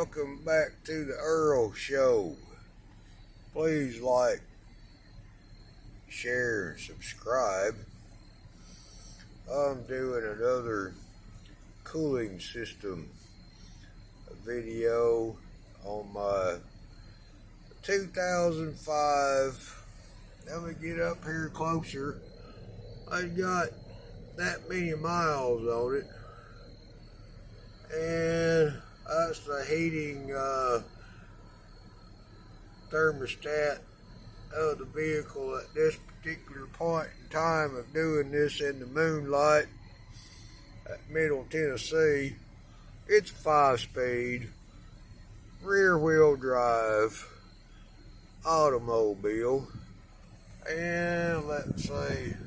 Welcome back to the Earl Show. Please like, share, and subscribe. I'm doing another cooling system video on my 2005. Let me get up here closer. I got that many miles on it. And that's the heating thermostat of the vehicle at this particular point in time of doing this in the moonlight at Middle Tennessee. It's a 5-speed rear wheel drive automobile, and let's say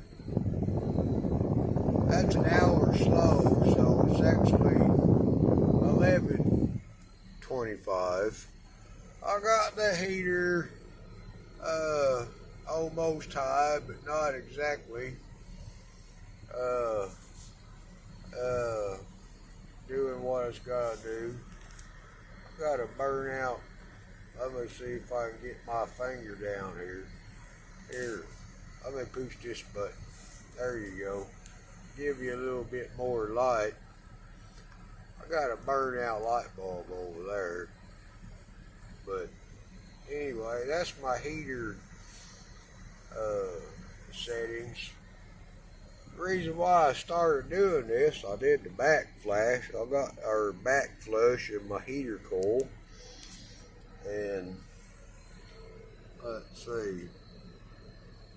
that's an hour slow, so it's actually 11:25. I got the heater almost high, but not exactly. Doing what it's gotta do. Gotta burn out. Let me see if I can get my finger down here. Here, let me push this button. There you go. Give you a little bit more light. I got a burn out light bulb over there. But anyway, that's my heater settings. The reason why I started doing this, I did the back flush. I got our back flush in my heater coil. And let's see.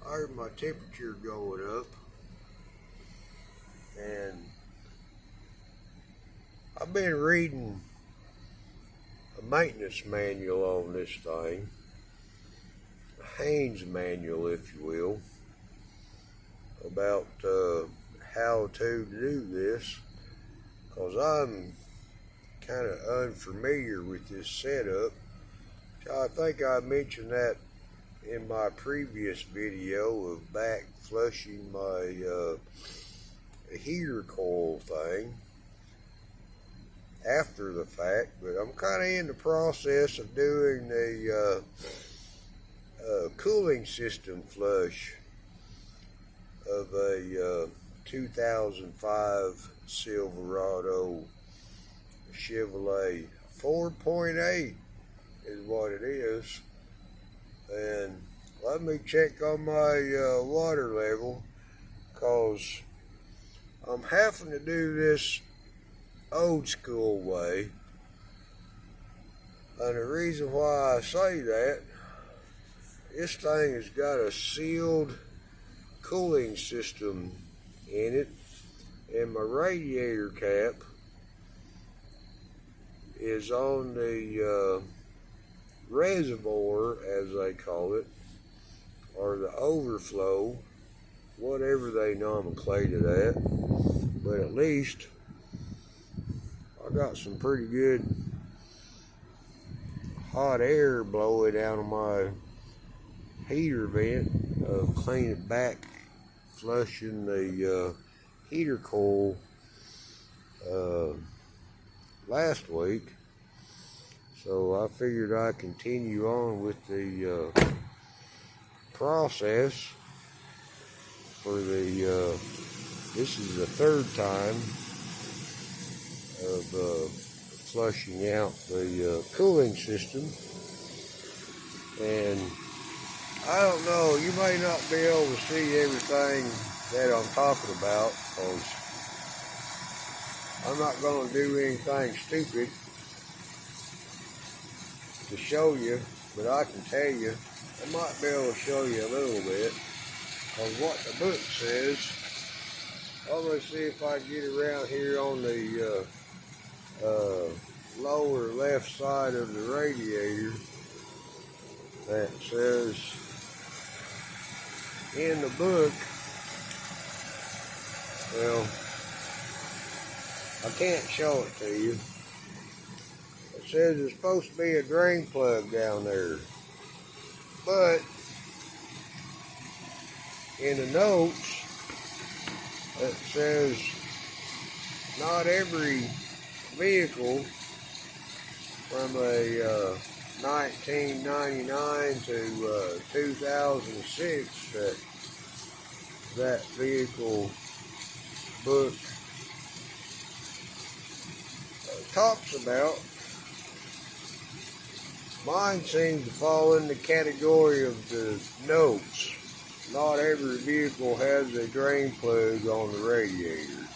I heard my temperature going up. And I've been reading a maintenance manual on this thing, a Haynes manual, if you will, about how to do this, because I'm kind of unfamiliar with this setup. I think I mentioned that in my previous video of back flushing my heater coil thing after the fact, but I'm kind of in the process of doing the cooling system flush of a 2005 Silverado Chevrolet 4.8 is what it is. And let me check on my water level, because I'm having to do this old school way. And the reason why I say that, this thing has got a sealed cooling system in it, and my radiator cap is on the reservoir, as they call it, or the overflow, whatever they nomenclate it at. But at least I got some pretty good hot air blowing out of my heater vent of cleaning back, flushing the heater coil last week. So I figured I'd continue on with the process for the this is the third time of flushing out the cooling system. And I don't know, you may not be able to see everything that I'm talking about, because I'm not going to do anything stupid to show you, but I can tell you, I might be able to show you a little bit of what the book says. I'm going to see if I can get around here on the lower left side of the radiator that says in the book, well, I can't show it to you. It says there's supposed to be a drain plug down there, but in the notes it says not every vehicle from a 1999 to 2006 that vehicle book talks about. Mine seems to fall in the category of the notes. Not every vehicle has a drain plug on the radiator.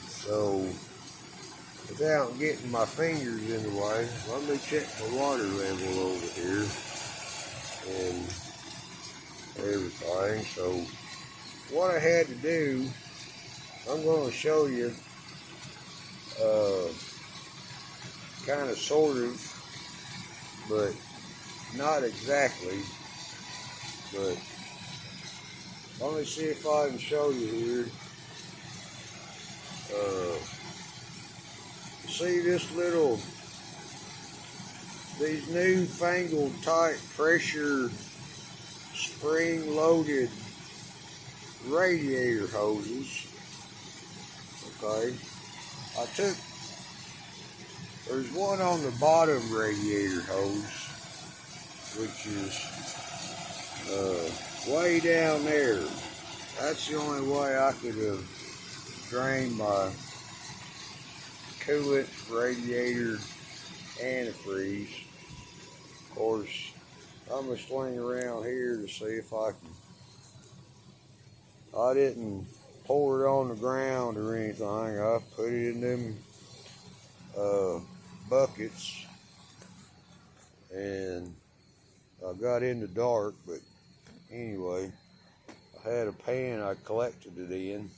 So, without getting my fingers in the way, let me check the water level over here and everything. So, what I had to do, I'm going to show you, kind of, sort of, but not exactly. But let me see if I can show you here. See these newfangled type pressure spring-loaded radiator hoses. Okay, there's one on the bottom radiator hose, which is way down there. That's the only way I could have drained my coolant, radiator, antifreeze. Of course, I'm going to swing around here to see if I can. I didn't pour it on the ground or anything. I put it in them buckets, and I got in the dark, but anyway, I had a pan I collected it in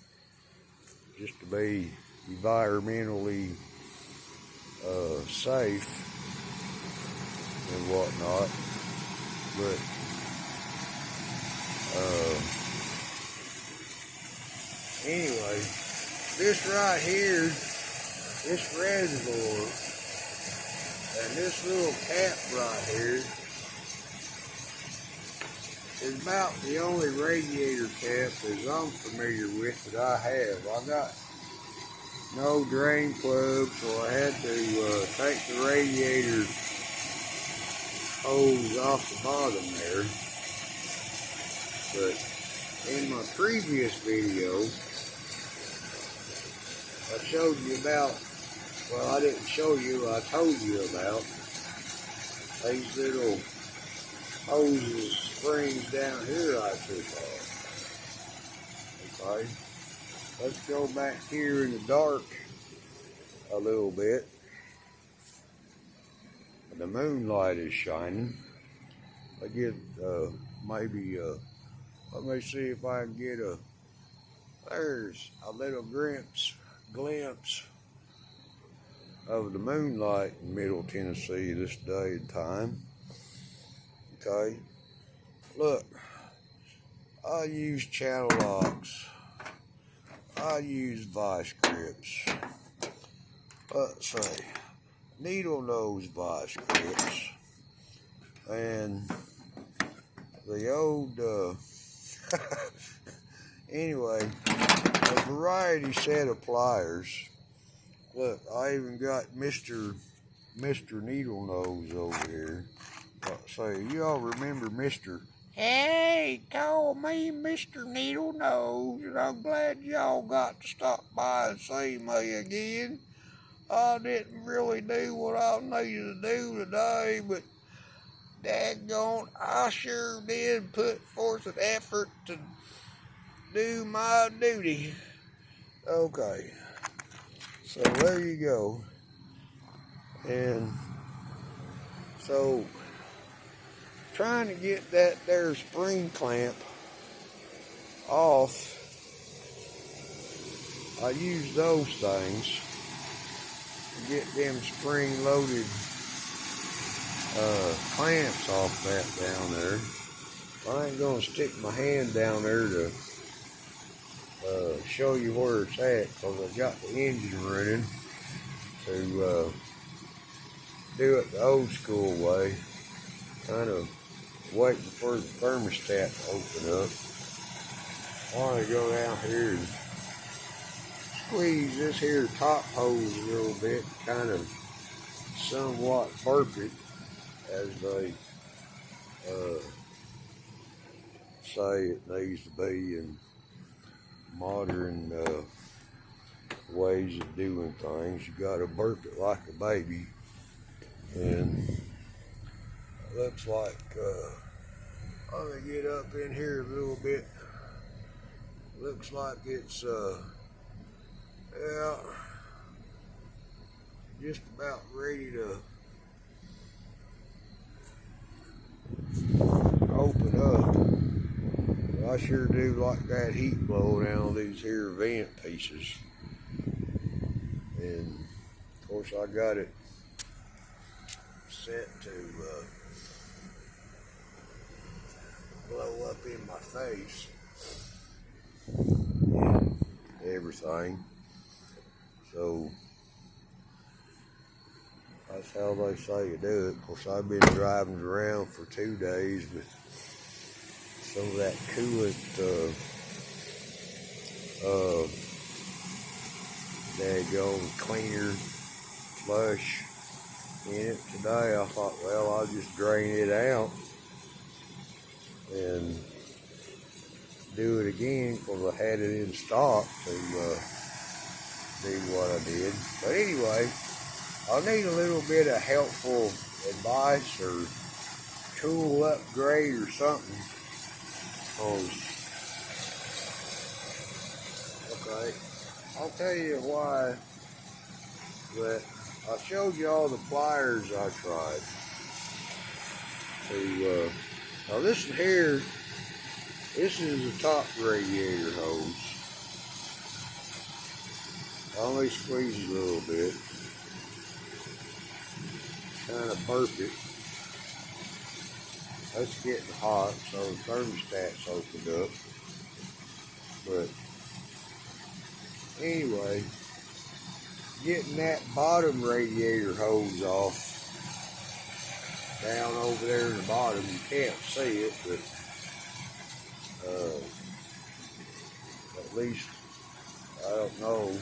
just to be environmentally safe and whatnot. But anyway, this right here, this reservoir, and this little cap right here is about the only radiator cap that I'm familiar with that I have. I got no drain plug, so I had to take the radiator hose off the bottom there. But in my previous video, I showed you about, well, I didn't show you, I told you about these little hoses, springs down here I took off. Okay, let's go back here in the dark a little bit. The moonlight is shining. I get maybe let me see if I can get there's a little glimpse of the moonlight in Middle Tennessee this day and time. Okay, look, I use channel locks, I use vice grips, let's say needle nose vice grips, and the old anyway, a variety set of pliers. Look, I even got Mr. Needle Nose over here. Say, you all remember Mr. Hey, call me Mr. Needle Nose, and I'm glad y'all got to stop by and see me again. I didn't really do what I needed to do today, but daggone, I sure did put forth an effort to do my duty. Okay, so there you go. And so, trying to get that there spring clamp off, I use those things to get them spring loaded clamps off that down there. I ain't gonna stick my hand down there to show you where it's at, because I got the engine running to do it the old school way, kind of waiting for the thermostat to open up. I want to go down here and squeeze this here top hose a little bit, kind of somewhat perfect, as they say it needs to be in modern ways of doing things. You got to burp it like a baby, and it looks like I'm gonna get up in here a little bit. Looks like it's yeah, just about ready to open up. I sure do like that heat blowing down these here vent pieces. And of course I got it set to blow up in my face and everything. So that's how they say you do it. Of course, I've been driving around for 2 days with some of that coolant daggone cleaner flush in it. Today I thought, well, I'll just drain it out and do it again because I had it in stock to do what I did. But anyway, I'll need a little bit of helpful advice or tool upgrade or something. Okay, I'll tell you why. But I showed you all the pliers I tried. To now this here, this is the top radiator hose. I'll only squeeze it a little bit. Kind of burp it. It's getting hot, so the thermostat's opened up. But anyway, getting that bottom radiator hose off down over there in the bottom, you can't see it, but at least I don't know.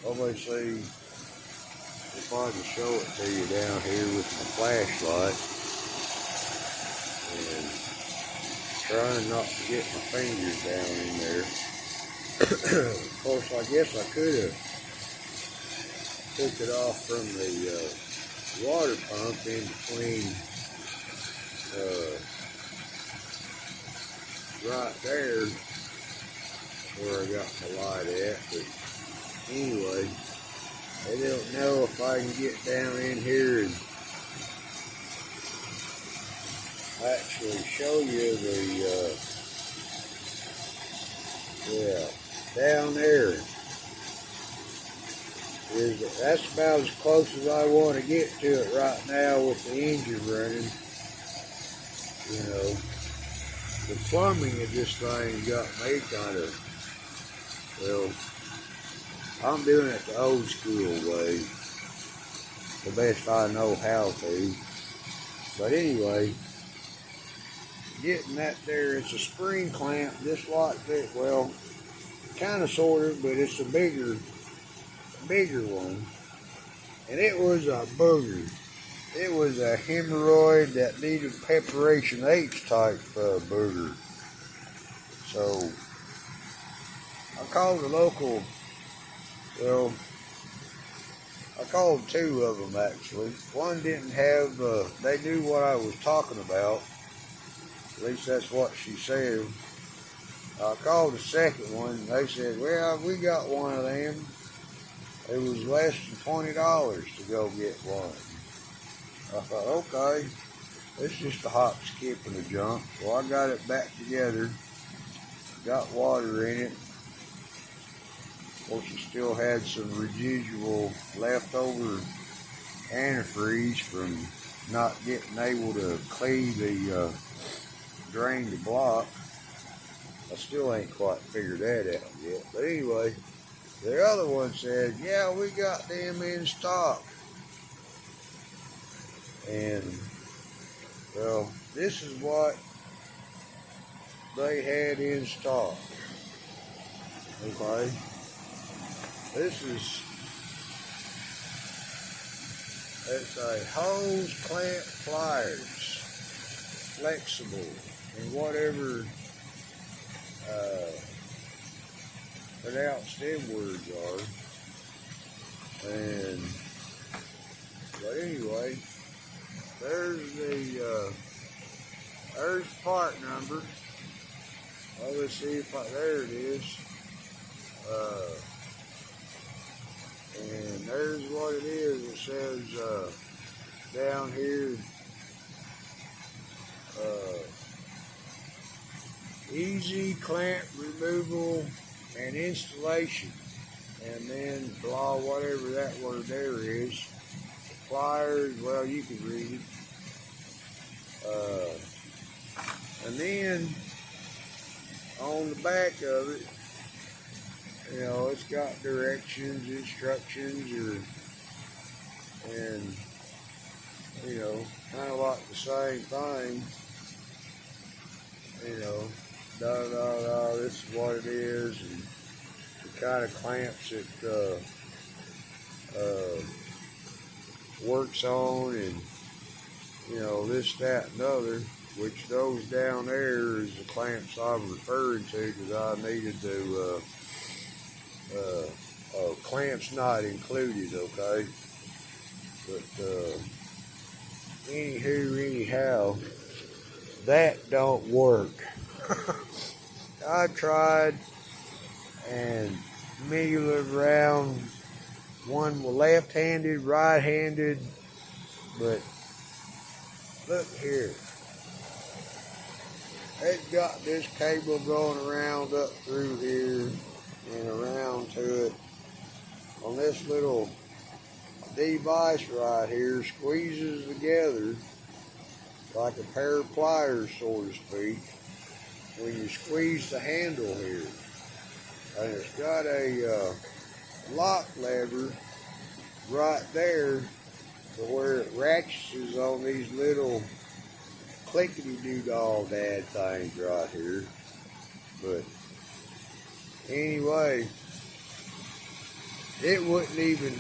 Let me see if I can show it to you down here with my flashlight. And trying not to get my fingers down in there. Of course, I guess I could have took it off from the water pump in between right there where I got my light at. But anyway, I don't know if I can get down in here and actually show you the yeah, down there is, that's about as close as I want to get to it right now with the engine running. You know, the plumbing of this thing got me kind of, well, I'm doing it the old school way, the best I know how to. But anyway, getting that there, it's a spring clamp just like that. Well, kind of sort of, but it's a bigger one. And it was a booger. It was a hemorrhoid that needed preparation H type booger. So I called the local, well, I called 2 of them actually. One didn't have, they knew what I was talking about. At least that's what she said. I called the second one, and they said, well, we got one of them. It was less than $20 to go get one. I thought, okay, it's just a hop, skip, and a jump. So I got it back together, got water in it. Of course, it still had some residual leftover antifreeze from not getting able to clean the drain the block. I still ain't quite figured that out yet. But anyway, the other one said, yeah, we got them in stock. And, well, this is what they had in stock. Okay. This is It's a hose clamp pliers, flexible, and whatever pronounced them words are. And but anyway, there's the part number. Well, let's see if there it is. And there's what it is. It says down here, easy clamp removal and installation. And then blah, whatever that word there is. Pliers, well, you can read it. And then on the back of it, you know, it's got directions, instructions, and you know, kind of like the same thing. You know, this is what it is, and the kind of clamps it works on, and you know, this, that, and other. Which those down there is the clamps I'm referring to, because I needed to. Clamps not included, okay? But anyhow, that don't work. I tried and milled around, one was left-handed, right-handed, but look here. It's got this cable going around up through here and around to it on this little device right here, squeezes together like a pair of pliers, so to speak, when you squeeze the handle here. And it's got a lock lever right there to where it ratchets on these little clickety-doo-dah-dad things right here. But anyway, it wouldn't even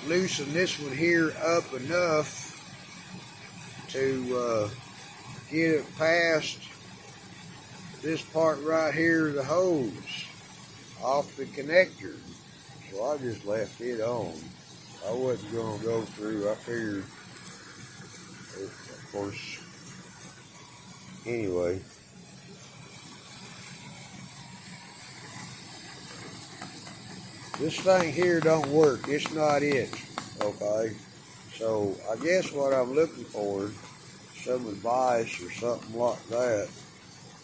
loosen this one here up enough to get it past this part right here, the hose, off the connector. So I just left it on. I wasn't going to go through. I figured, of course, anyway. This thing here don't work. It's not it, okay? So I guess what I'm looking for is some advice or something like that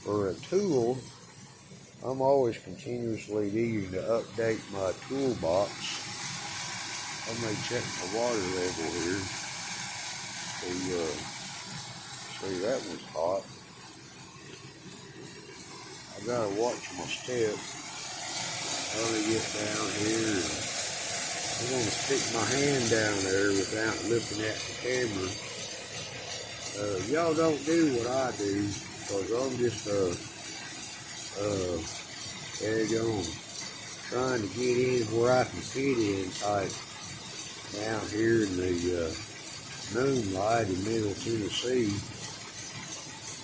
for a tool. I'm always continuously needing to update my toolbox. I may check my water level here. See, that was hot. I gotta watch my steps. I'm gonna get down here, and I'm gonna stick my hand down there without looking at the camera. Y'all don't do what I do, because I'm just trying to get in where I can fit in type down here in the moonlight in Middle Tennessee.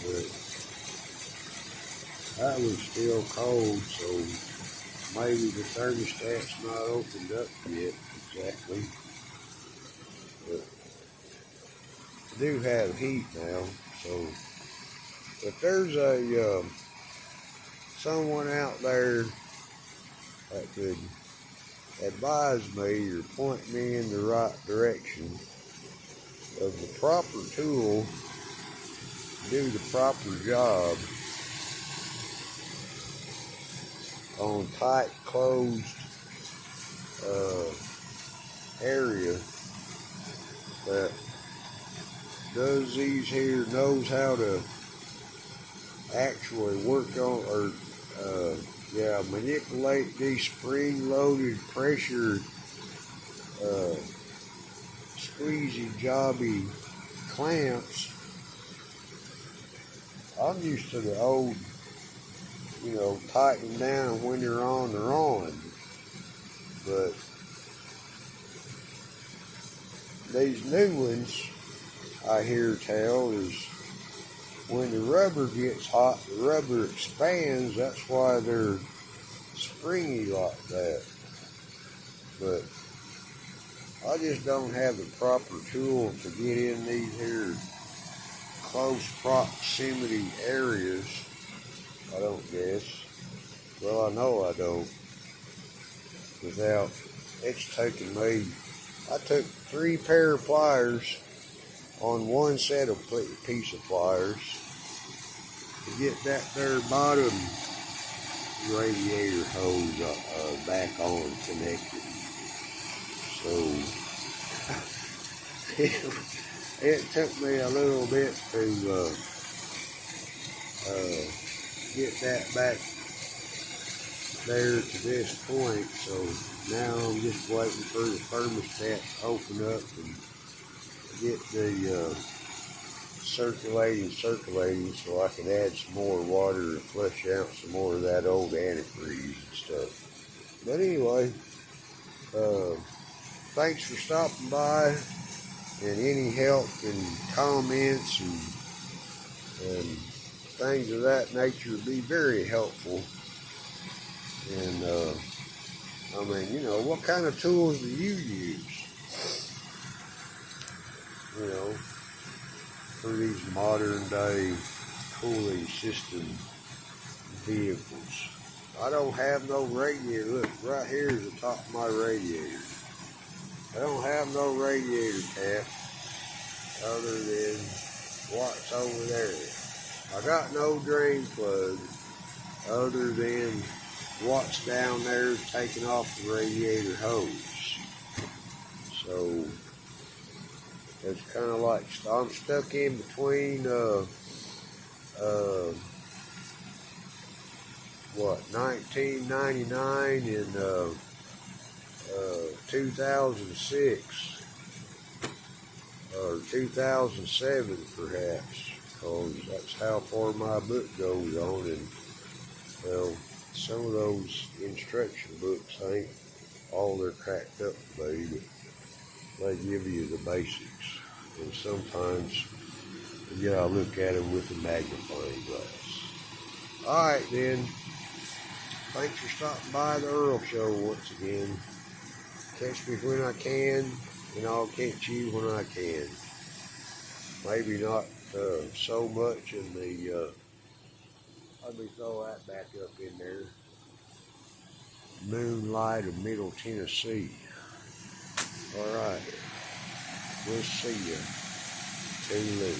But that was still cold, so maybe the thermostat's not opened up yet exactly. But I do have heat now, so if there's a someone out there that could advise me or point me in the right direction of the proper tool to do the proper job on tight closed area that does these here, knows how to actually work on or manipulate these spring-loaded pressure squeezy jobby clamps. I'm used to the old, tighten down when they're on, they're on. But these new ones, I hear tell, is when the rubber gets hot, the rubber expands. That's why they're springy like that. But I just don't have the proper tool to get in these here close proximity areas. I don't guess. Well, I know I don't. Without, it's taken me, I took 3 pair of pliers on one set of piece of pliers to get that there bottom radiator hose back on connected. So it took me a little bit to get that back there to this point. So now I'm just waiting for the thermostat to open up and get the circulating so I can add some more water and flush out some more of that old antifreeze and stuff. But anyway, thanks for stopping by, and any help and comments and things of that nature would be very helpful. And I mean, you know, what kind of tools do you use? You know, for these modern day cooling system vehicles. I don't have no radiator. Look, right here is the top of my radiator. I don't have no radiator cap other than what's over there. I got no drain plug other than what's down there taking off the radiator hose. So it's kind of like I'm stuck in between 1999 and 2006 or 2007 perhaps, because that's how far my book goes on. And well, some of those instruction books ain't all they're cracked up to be, but they give you the basics. And sometimes you gotta look at them with a magnifying glass. Alright then, thanks for stopping by the Earl Show once again. Catch me when I can, and I'll catch you when I can. Maybe not so much in the, let me throw that back up in there, moonlight of Middle Tennessee. Alright, we'll see you. Toodaloo.